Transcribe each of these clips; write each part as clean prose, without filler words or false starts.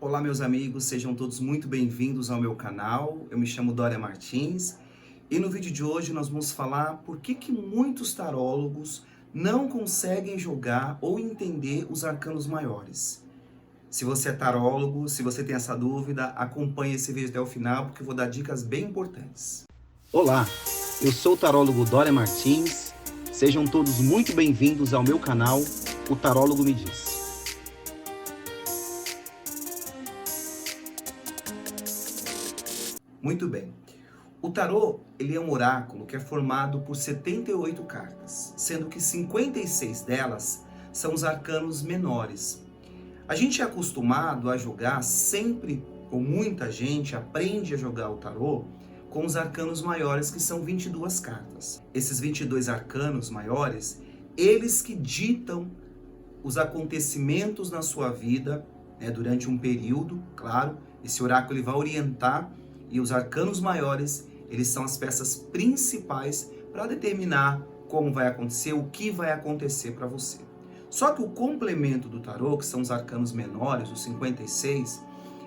Olá, meus amigos, sejam todos muito bem-vindos ao meu canal. Eu me chamo Dória Martins e no vídeo de hoje nós vamos falar por que muitos tarólogos não conseguem jogar ou entender os arcanos maiores. Se você é tarólogo, se você tem essa dúvida, acompanhe esse vídeo até o final porque eu vou dar dicas bem importantes. Olá, eu sou o tarólogo Dória Martins. Sejam todos muito bem-vindos ao meu canal, O Tarólogo Me Diz. Muito bem. O tarô, ele é um oráculo que é formado por 78 cartas, sendo que 56 delas são os arcanos menores. A gente é acostumado a jogar sempre, ou muita gente aprende a jogar o tarô com os arcanos maiores, que são 22 cartas. Esses 22 arcanos maiores, eles que ditam os acontecimentos na sua vida, durante um período, claro. Esse oráculo ele vai orientar, e os arcanos maiores, eles são as peças principais para determinar como vai acontecer, o que vai acontecer para você. Só que o complemento do tarô, que são os arcanos menores, os 56,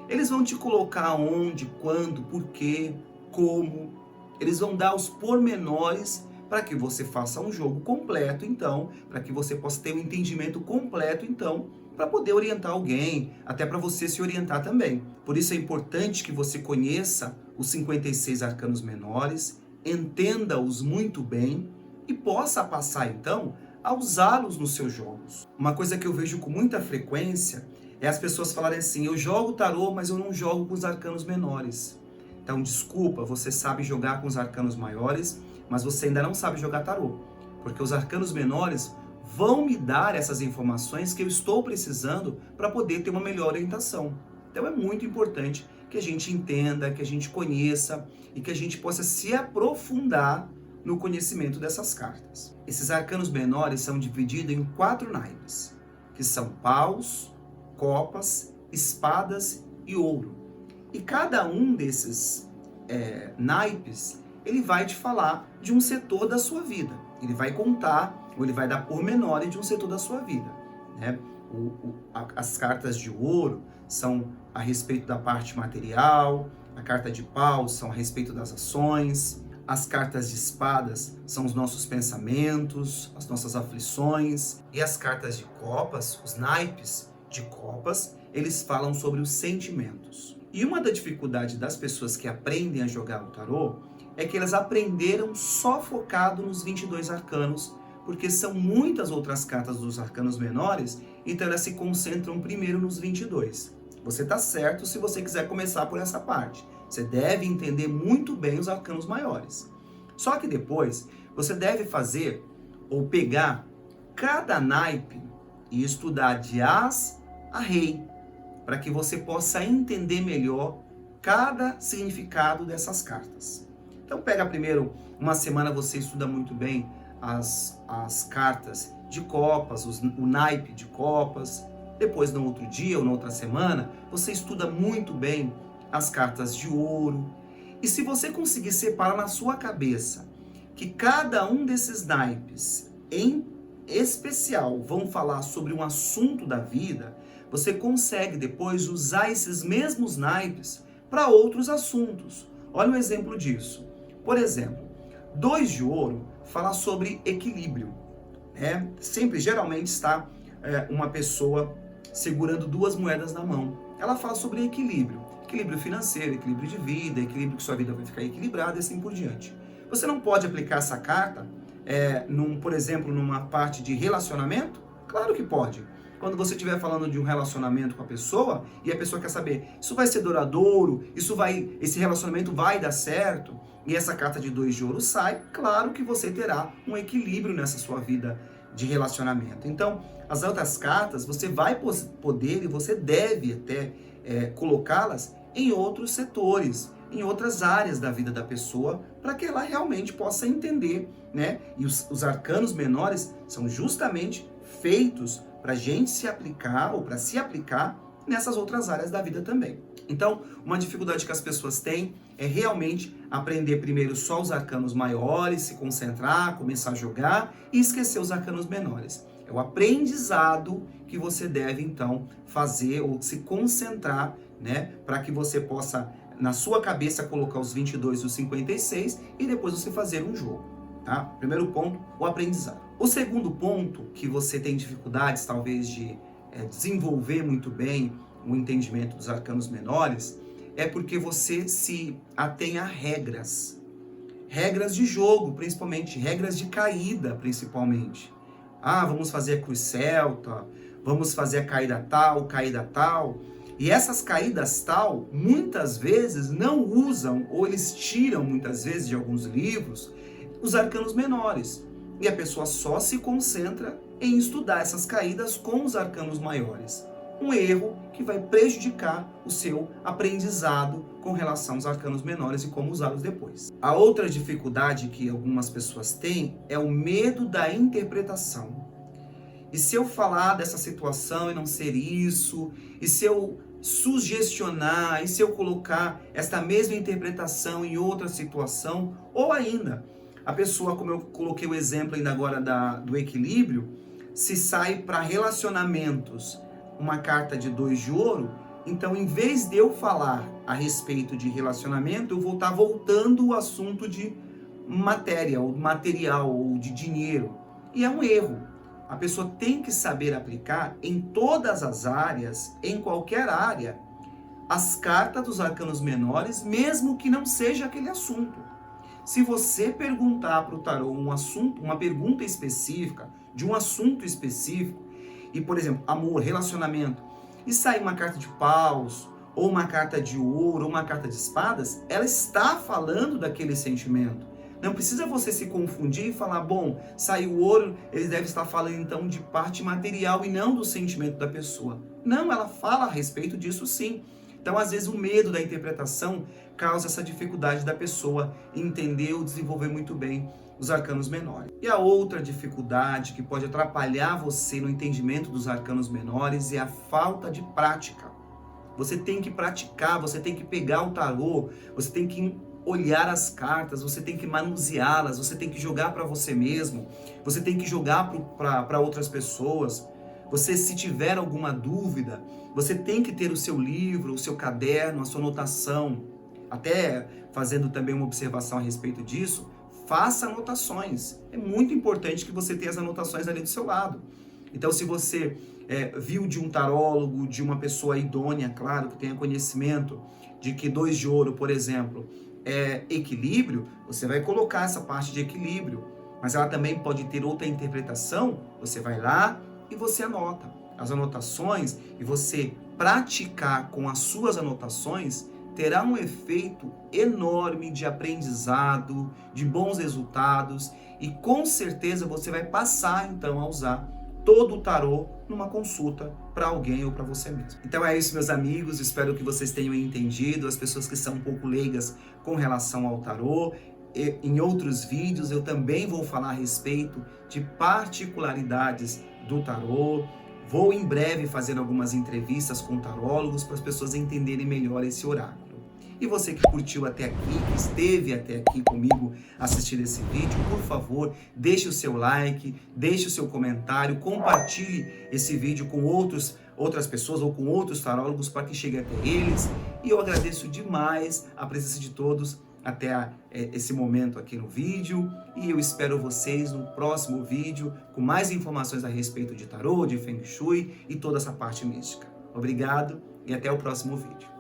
eles vão te colocar onde, quando, por quê, como. Eles vão dar os pormenores para que você faça um jogo completo, então, para que você possa ter um entendimento completo, então, para poder orientar alguém, até para você se orientar também. Por isso é importante que você conheça os 56 arcanos menores, entenda-os muito bem e possa passar, então, a usá-los nos seus jogos. Uma coisa que eu vejo com muita frequência é as pessoas falarem assim: eu jogo tarô, mas eu não jogo com os arcanos menores. Então, desculpa, você sabe jogar com os arcanos maiores, mas você ainda não sabe jogar tarô, porque os arcanos menores vão me dar essas informações que eu estou precisando para poder ter uma melhor orientação. Então é muito importante que a gente entenda, que a gente conheça e que a gente possa se aprofundar no conhecimento dessas cartas. Esses arcanos menores são divididos em 4 naipes, que são paus, copas, espadas e ouro. E cada um desses naipes, ele vai te falar de um setor da sua vida. Ele vai contar, ou ele vai dar pormenores de um setor da sua vida, né? As cartas de ouro são a respeito da parte material, a carta de pau são a respeito das ações, as cartas de espadas são os nossos pensamentos, as nossas aflições, e as cartas de copas, os naipes de copas, eles falam sobre os sentimentos. E uma da dificuldade das pessoas que aprendem a jogar o tarô é que elas aprenderam só focado nos 22 arcanos, porque são muitas outras cartas dos arcanos menores, então elas se concentram primeiro nos 22. Você está certo se você quiser começar por essa parte. Você deve entender muito bem os arcanos maiores. Só que depois, você deve fazer ou pegar cada naipe e estudar de As a Rei, para que você possa entender melhor cada significado dessas cartas. Então pega primeiro, uma semana você estuda muito bem as cartas de copas, o naipe de copas. Depois, no outro dia ou na outra semana, você estuda muito bem as cartas de ouro. E se você conseguir separar na sua cabeça que cada um desses naipes, em especial, vão falar sobre um assunto da vida, você consegue depois usar esses mesmos naipes para outros assuntos. Olha um exemplo disso. Por exemplo, 2 de ouro fala sobre equilíbrio. Sempre, geralmente, está uma pessoa segurando 2 moedas na mão. Ela fala sobre equilíbrio. Equilíbrio financeiro, equilíbrio de vida, equilíbrio que sua vida vai ficar equilibrada e assim por diante. Você não pode aplicar essa carta, por exemplo, numa parte de relacionamento? Claro que pode. Quando você estiver falando de um relacionamento com a pessoa e a pessoa quer saber, isso vai ser duradouro, esse relacionamento vai dar certo, e essa carta de 2 de ouro sai, claro que você terá um equilíbrio nessa sua vida de relacionamento. Então, as outras cartas, você vai poder e você deve até colocá-las em outros setores, em outras áreas da vida da pessoa, para que ela realmente possa entender, né? E os arcanos menores são justamente feitos para a gente se aplicar, ou para se aplicar nessas outras áreas da vida também. Então, uma dificuldade que as pessoas têm é realmente aprender primeiro só os arcanos maiores, se concentrar, começar a jogar e esquecer os arcanos menores. É o aprendizado que você deve, então, fazer ou se concentrar, né? Para que você possa, na sua cabeça, colocar os 22 e os 56 e depois você fazer um jogo, tá? Primeiro ponto, o aprendizado. O segundo ponto, que você tem dificuldades, talvez, de desenvolver muito bem o entendimento dos arcanos menores, é porque você se atém a regras. Regras de jogo, principalmente. Regras de caída, principalmente. Ah, vamos fazer a cruz celta, vamos fazer a caída tal. E essas caídas tal, muitas vezes não usam, ou eles tiram muitas vezes de alguns livros, os arcanos menores. E a pessoa só se concentra em estudar essas caídas com os arcanos maiores. Um erro que vai prejudicar o seu aprendizado com relação aos arcanos menores e como usá-los depois. A outra dificuldade que algumas pessoas têm é o medo da interpretação. E se eu falar dessa situação e não ser isso, e se eu sugestionar, e se eu colocar esta mesma interpretação em outra situação, ou ainda, a pessoa, como eu coloquei o exemplo ainda agora do equilíbrio, se sai para relacionamentos uma carta de 2 de ouro, então em vez de eu falar a respeito de relacionamento, eu vou estar voltando o assunto de matéria, ou material, ou de dinheiro. E é um erro. A pessoa tem que saber aplicar em todas as áreas, em qualquer área, as cartas dos arcanos menores, mesmo que não seja aquele assunto. Se você perguntar para o tarô um assunto, uma pergunta específica, de um assunto específico, e, por exemplo, amor, relacionamento, e sair uma carta de paus, ou uma carta de ouro, ou uma carta de espadas, ela está falando daquele sentimento. Não precisa você se confundir e falar, bom, saiu ouro, ele deve estar falando então de parte material e não do sentimento da pessoa. Não, ela fala a respeito disso sim. Então, às vezes, o medo da interpretação causa essa dificuldade da pessoa entender ou desenvolver muito bem os arcanos menores. E a outra dificuldade que pode atrapalhar você no entendimento dos arcanos menores é a falta de prática. Você tem que praticar, você tem que pegar o tarô, você tem que olhar as cartas, você tem que manuseá-las, você tem que jogar para você mesmo, você tem que jogar para outras pessoas. Você, se tiver alguma dúvida, você tem que ter o seu livro, o seu caderno, a sua anotação. Até fazendo também uma observação a respeito disso, faça anotações. É muito importante que você tenha as anotações ali do seu lado. Então, se você viu de um tarólogo, de uma pessoa idônea, claro, que tenha conhecimento de que 2 de ouro, por exemplo, é equilíbrio, você vai colocar essa parte de equilíbrio. Mas ela também pode ter outra interpretação, você vai lá e você anota. As anotações, e você praticar com as suas anotações, terá um efeito enorme de aprendizado, de bons resultados, e com certeza você vai passar então a usar todo o tarô numa consulta para alguém ou para você mesmo. Então é isso, meus amigos, espero que vocês tenham entendido, as pessoas que são um pouco leigas com relação ao tarô. Em outros vídeos eu também vou falar a respeito de particularidades do tarô. Vou em breve fazer algumas entrevistas com tarólogos para as pessoas entenderem melhor esse oráculo. E você que curtiu até aqui, que esteve até aqui comigo assistindo esse vídeo, por favor, deixe o seu like, deixe o seu comentário, compartilhe esse vídeo com outras pessoas ou com outros tarólogos para que chegue até eles. E eu agradeço demais a presença de todos até esse momento aqui no vídeo. E eu espero vocês no próximo vídeo com mais informações a respeito de tarô, de Feng Shui e toda essa parte mística. Obrigado e até o próximo vídeo.